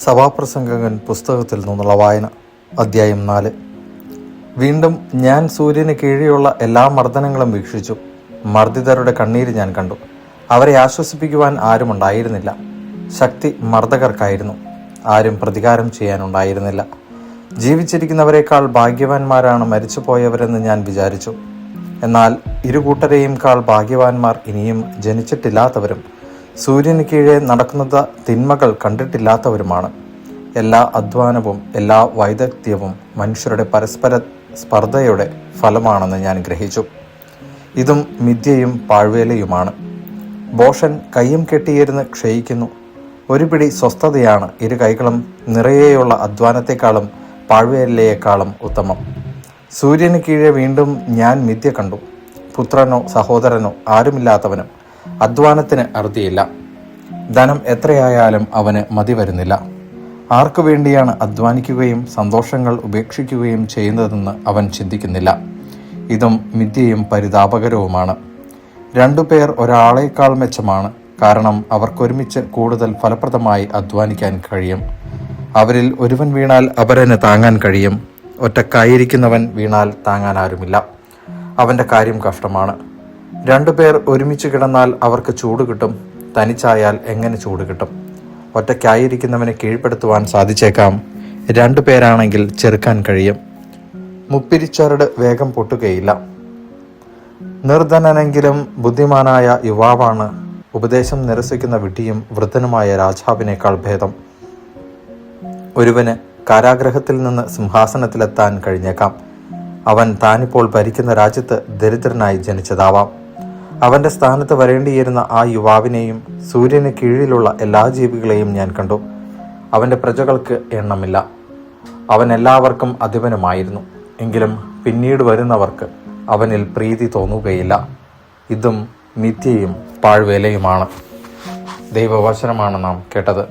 സഭാപ്രസംഗകൻ പുസ്തകത്തിൽ നിന്നുള്ള വായന, അധ്യായം 4. വീണ്ടും ഞാൻ സൂര്യന് കീഴെയുള്ള എല്ലാ മർദ്ദനങ്ങളും വീക്ഷിച്ചു. മർദ്ദിതരുടെ കണ്ണീര് ഞാൻ കണ്ടു. അവരെ ആശ്വസിപ്പിക്കുവാൻ ആരുമുണ്ടായിരുന്നില്ല. ശക്തി മർദ്ദകർക്കായിരുന്നു, ആരും പ്രതികാരം ചെയ്യാനുണ്ടായിരുന്നില്ല. ജീവിച്ചിരിക്കുന്നവരെക്കാൾ ഭാഗ്യവാന്മാരാണ് മരിച്ചുപോയവരെന്ന് ഞാൻ വിചാരിച്ചു. എന്നാൽ ഇരുകൂട്ടരെയും കാൾ ഭാഗ്യവാന്മാർ ഇനിയും ജനിച്ചിട്ടില്ലാത്തവരും സൂര്യന് കീഴെ നടക്കുന്നത് തിന്മകൾ കണ്ടിട്ടില്ലാത്തവരുമാണ്. എല്ലാ അധ്വാനവും എല്ലാ വൈദഗ്ധ്യവും മനുഷ്യരുടെ പരസ്പര സ്പർദ്ധയുടെ ഫലമാണെന്ന് ഞാൻ ഗ്രഹിച്ചു. ഇതും മിഥ്യയും പാഴ്വേലയുമാണ്. ഭോഷൻ കയ്യും കെട്ടിയിരുന്ന് ക്ഷയിക്കുന്നു. ഒരു പിടി സ്വസ്ഥതയാണ് ഇരു കൈകളും നിറയെയുള്ള അധ്വാനത്തെക്കാളും പാഴ്വേലയേക്കാളും ഉത്തമം. സൂര്യന് കീഴെ വീണ്ടും ഞാൻ മിഥ്യ കണ്ടു. പുത്രനോ സഹോദരനോ ആരുമില്ലാത്തവനും അധ്വാനത്തിന് അറുതിയില്ല. ധനം എത്രയായാലും അവന് മതി വരുന്നില്ല. ആർക്കു വേണ്ടിയാണ് അധ്വാനിക്കുകയും സന്തോഷങ്ങൾ ഉപേക്ഷിക്കുകയും ചെയ്യുന്നതെന്ന് അവൻ ചിന്തിക്കുന്നില്ല. ഇതും മിഥ്യയും പരിതാപകരവുമാണ്. 2 പേർ ഒരാളേക്കാൾ മെച്ചമാണ്, കാരണം അവർക്കൊരുമിച്ച് കൂടുതൽ ഫലപ്രദമായി അധ്വാനിക്കാൻ കഴിയും. അവരിൽ ഒരുവൻ വീണാൽ അപരന് താങ്ങാൻ കഴിയും. ഒറ്റക്കായിരിക്കുന്നവൻ വീണാൽ താങ്ങാൻ ആരുമില്ല. അവൻ്റെ കാര്യം കഷ്ടമാണ്. 2 പേർ ഒരുമിച്ച് കിടന്നാൽ അവർക്ക് ചൂട് കിട്ടും. തനിച്ചായാൽ എങ്ങനെ ചൂട് കിട്ടും? ഒറ്റയ്ക്കായിരിക്കുന്നവനെ കീഴ്പ്പെടുത്തുവാൻ സാധിച്ചേക്കാം. 2 പേരാണെങ്കിൽ ചെറുക്കാൻ കഴിയും. മുപ്പിരിച്ചരട് വേഗം പൊട്ടുകയില്ല. നിർധനനെങ്കിലും ബുദ്ധിമാനായ യുവാവാണ് ഉപദേശം നിരസിക്കുന്ന വിഡ്ഢിയും വൃദ്ധനുമായ രാജാവിനേക്കാൾ ഭേദം. ഒരുവന് കാരാഗ്രഹത്തിൽ നിന്ന് സിംഹാസനത്തിലെത്താൻ കഴിഞ്ഞേക്കാം. അവൻ താനിപ്പോൾ ഭരിക്കുന്ന രാജ്യത്ത് ദരിദ്രനായി ജനിച്ചതാവാം. അവൻ്റെ സ്ഥാനത്ത് വരേണ്ടിയിരുന്ന ആ യുവാവിനെയും സൂര്യന് കീഴിലുള്ള എല്ലാ ജീവികളെയും ഞാൻ കണ്ടു. അവൻ്റെ പ്രജകൾക്ക് എണ്ണമില്ല. അവൻ എല്ലാവർക്കും അധിപനുമായിരുന്നു. എങ്കിലും പിന്നീട് വരുന്നവർക്ക് അവനിൽ പ്രീതി തോന്നുകയില്ല. ഇതും മിഥ്യയും പാഴ്വേലയുമാണ്. ദൈവവചനമാണ് നാം കേട്ടത്.